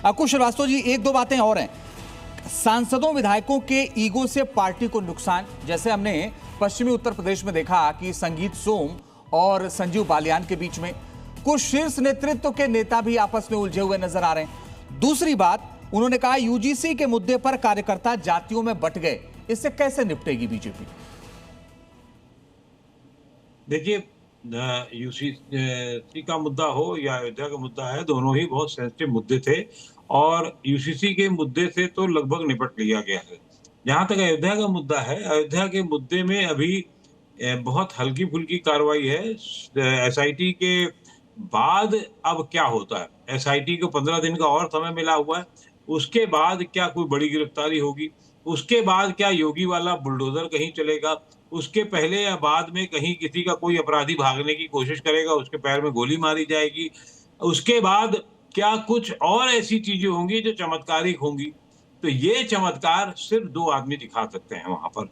अंकुश श्रीवास्तव जी, एक दो बातें और हैं। सांसदों विधायकों के ईगो से पार्टी को नुकसान, जैसे हमने पश्चिमी उत्तर प्रदेश में देखा कि संगीत सोम और संजीव बालियान के बीच में कुछ शीर्ष नेतृत्व के नेता भी आपस में उलझे हुए नजर आ रहे हैं। दूसरी बात, उन्होंने कहा यूजीसी के मुद्दे पर कार्यकर्ता जातियों में बंट गए, इससे कैसे निपटेगी बीजेपी? देखिए, यूसीसी का मुद्दा हो या अयोध्या का मुद्दा है, दोनों ही बहुत सेंसिटिव मुद्दे थे और यूसीसी के मुद्दे से तो लगभग निपट लिया गया है। जहां तक अयोध्या का मुद्दा है, अयोध्या के मुद्दे में अभी बहुत हल्की फुल्की कार्रवाई है। एसआईटी के बाद अब क्या होता है, एसआईटी को 15 दिन का और समय मिला हुआ है। उसके बाद क्या कोई बड़ी गिरफ्तारी होगी, उसके बाद क्या योगी वाला बुलडोजर कहीं चलेगा, उसके पहले या बाद में कहीं किसी का कोई अपराधी भागने की कोशिश करेगा, उसके पैर में गोली मारी जाएगी, उसके बाद क्या कुछ और ऐसी चीजें होंगी जो चमत्कारिक होंगी। तो ये चमत्कार सिर्फ दो आदमी दिखा सकते हैं वहां पर।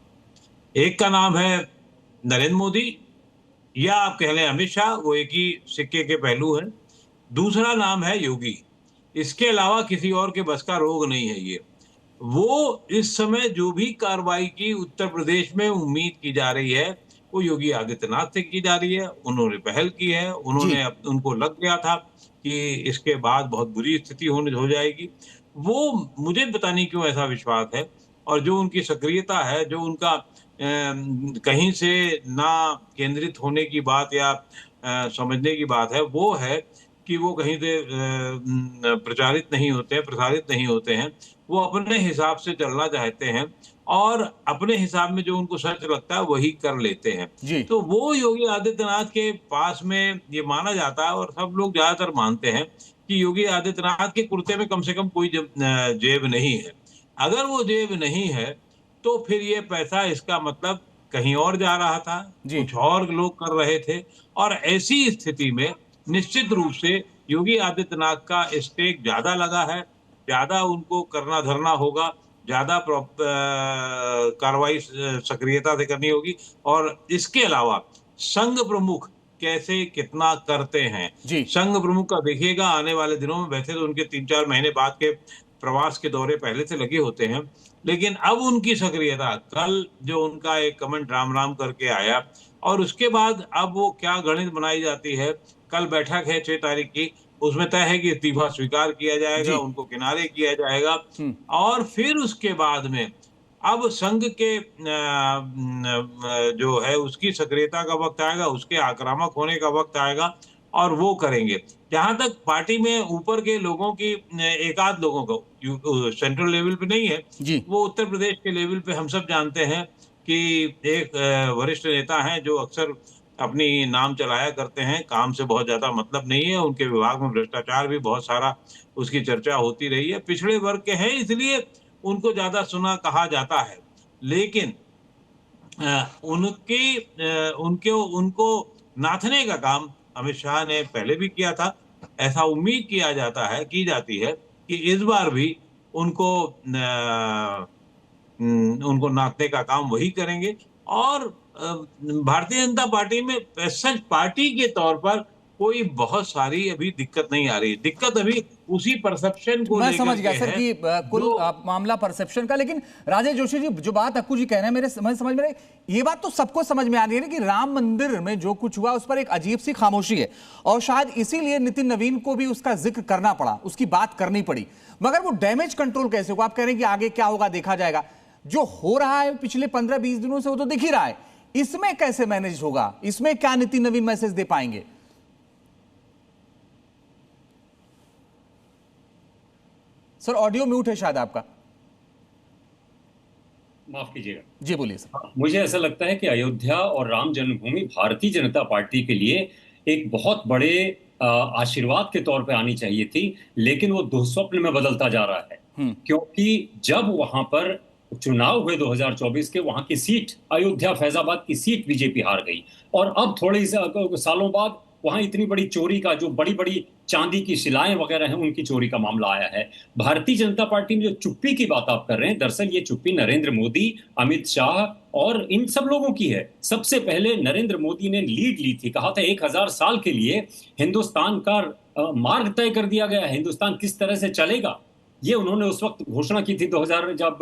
एक का नाम है नरेंद्र मोदी, या आप कह लें अमित शाह, वो एक ही सिक्के के पहलू हैं। दूसरा नाम है योगी। इसके अलावा किसी और के बस का रोग नहीं है ये। वो इस समय जो भी कार्रवाई की उत्तर प्रदेश में उम्मीद की जा रही है, वो योगी आदित्यनाथ से की जा रही है। उन्होंने पहल की है, उनको लग गया था कि इसके बाद बहुत बुरी स्थिति हो जाएगी। वो, मुझे पता नहीं क्यों ऐसा विश्वास है, और जो उनकी सक्रियता है, जो उनका कहीं से ना केंद्रित होने की बात या समझने की बात है, वो है कि वो कहीं से प्रसारित नहीं होते हैं। वो अपने हिसाब से चलना चाहते हैं और अपने हिसाब में जो उनको सच लगता है वही कर लेते हैं। तो वो योगी आदित्यनाथ के पास में ये माना जाता है, और सब लोग ज्यादातर मानते हैं कि योगी आदित्यनाथ के कुर्ते में कम से कम कोई जेब नहीं है। अगर वो जेब नहीं है तो फिर ये पैसा, इसका मतलब कहीं और जा रहा था, कुछ और लोग कर रहे थे, और ऐसी स्थिति में निश्चित रूप से योगी आदित्यनाथ का स्टेक ज्यादा लगा है, ज्यादा उनको करना धरना होगा, ज्यादा कार्रवाई सक्रियता से करनी होगी। और इसके अलावा संघ प्रमुख कैसे कितना करते हैं, संघ प्रमुख का देखिएगा आने वाले दिनों में। वैसे तो उनके 3-4 महीने बाद के प्रवास के दौरे पहले से लगे होते हैं, लेकिन अब उनकी सक्रियता, कल जो उनका एक कमेंट राम राम करके आया, और उसके बाद अब वो क्या गणित बनाई जाती है। कल बैठक है 6 तारीख की, उसमें तय है कि इस्तीफा स्वीकार किया जाएगा, उनको किनारे किया जाएगा, और फिर उसके बाद में अब संघ के जो है उसकी सक्रियता का वक्त आएगा, उसके आक्रामक होने का वक्त आएगा, और वो करेंगे। जहां तक पार्टी में ऊपर के लोगों की, एक आध लोगों को सेंट्रल लेवल पे नहीं है, वो उत्तर प्रदेश के लेवल पे हम सब जानते हैं कि एक वरिष्ठ नेता हैं जो अक्सर अपनी नाम चलाया करते हैं, काम से बहुत ज्यादा मतलब नहीं है, उनके विभाग में भ्रष्टाचार भी बहुत सारा, उसकी चर्चा होती रही है। पिछड़े वर्ग के हैं, इसलिए उनको ज्यादा सुना कहा जाता है, लेकिन उनको नाथने का काम अमित शाह ने पहले भी किया था। ऐसा उम्मीद की जाती है कि इस बार भी उनको नाथने का काम वही करेंगे। और भारतीय जनता पार्टी में सच पार्टी के तौर पर कोई बहुत सारी अभी दिक्कत नहीं आ रही। दिक्कत अभी उसी परसेप्शन को मैं समझ गया सर कि कुल मामला परसेप्शन का। लेकिन राजेश जोशी जी, जो बात अक्कू जी कह रहे हैं मेरे समझ में रही, ये बात तो सबको समझ में आ रही है कि राम मंदिर में जो कुछ हुआ उस पर एक अजीब सी खामोशी है, और शायद इसीलिए नितिन नवीन को भी उसका जिक्र करना पड़ा, उसकी बात करनी पड़ी। मगर वो डैमेज कंट्रोल कैसे होगा? आप कह रहे हैं कि आगे क्या होगा देखा जाएगा। जो हो रहा है पिछले 15-20 दिनों से वो तो दिख ही रहा है, इसमें कैसे मैनेज होगा? इसमें क्या नितिन नवीन मैसेज दे पाएंगे? सर ऑडियो म्यूट है शायद आपका, माफ कीजिएगा। जी बोलिए सर। मुझे ऐसा लगता है कि अयोध्या और राम जन्मभूमि भारतीय जनता पार्टी के लिए एक बहुत बड़े आशीर्वाद के तौर पे आनी चाहिए थी, लेकिन वो दुःस्वप्न में बदलता जा रहा है। क्योंकि जब वहां पर चुनाव हुए 2024 के, वहां की सीट, अयोध्या फैजाबाद की सीट बीजेपी हार गई, और अब थोड़े सालों बाद वहां इतनी बड़ी चोरी का, जो बड़ी बड़ी चांदी की शिलाएं वगैरह हैं, उनकी चोरी का मामला आया है। भारतीय जनता पार्टी में जो चुप्पी की बात आप कर रहे हैं, दरअसल ये चुप्पी नरेंद्र मोदी, अमित शाह और इन सब लोगों की है। सबसे पहले नरेंद्र मोदी ने लीड ली थी, कहा था 1000 साल के लिए हिंदुस्तान का मार्ग तय कर दिया गया है, हिंदुस्तान किस तरह से चलेगा। ये उन्होंने उस वक्त घोषणा की थी 2000 जब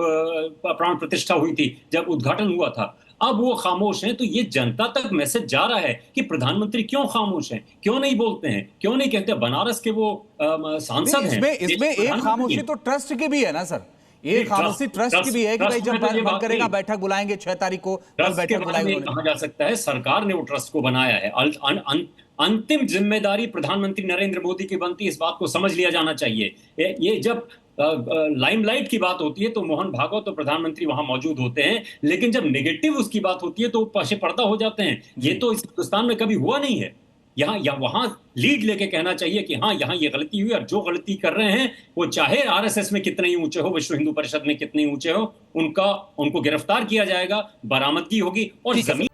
प्राण प्रतिष्ठा हुई थी, जब उद्घाटन हुआ था। अब वो खामोश हैं, तो ये जनता तक मैसेज जा रहा है कि प्रधानमंत्री क्यों खामोश हैं, क्यों नहीं बोलते हैं, क्यों नहीं कहते। बनारस के वो सांसद हैं, इसमें एक खामोशी तो ट्रस्ट की भी है ना सर, एक खामोशी ट्रस्ट की भी है कि भाई जब मन करेगा बैठक बुलाएंगे 6 तारीख को, कल बैठक बुलाएंगे। कहा जा सकता है सरकार ने वो ट्रस्ट को बनाया है। अंतिम जिम्मेदारी प्रधानमंत्री नरेंद्र मोदी की बनती है, इस बात को समझ लिया जाना चाहिए। ये जब लाइमलाइट की बात होती है तो मोहन भागवत तो प्रधानमंत्री वहां मौजूद होते हैं, लेकिन जब नेगेटिव उसकी बात होती है तो पीछे पर्दा हो जाते हैं। ये तो इस हिंदुस्तान में कभी हुआ नहीं है। यहाँ या वहां लीड लेके कहना चाहिए कि हाँ यहाँ ये गलती हुई, और जो गलती कर रहे हैं वो चाहे आरएसएस में कितने ही ऊंचे हो, विश्व हिंदू परिषद में कितने ही ऊंचे हो, उनको गिरफ्तार किया जाएगा, बरामदगी होगी और जमीन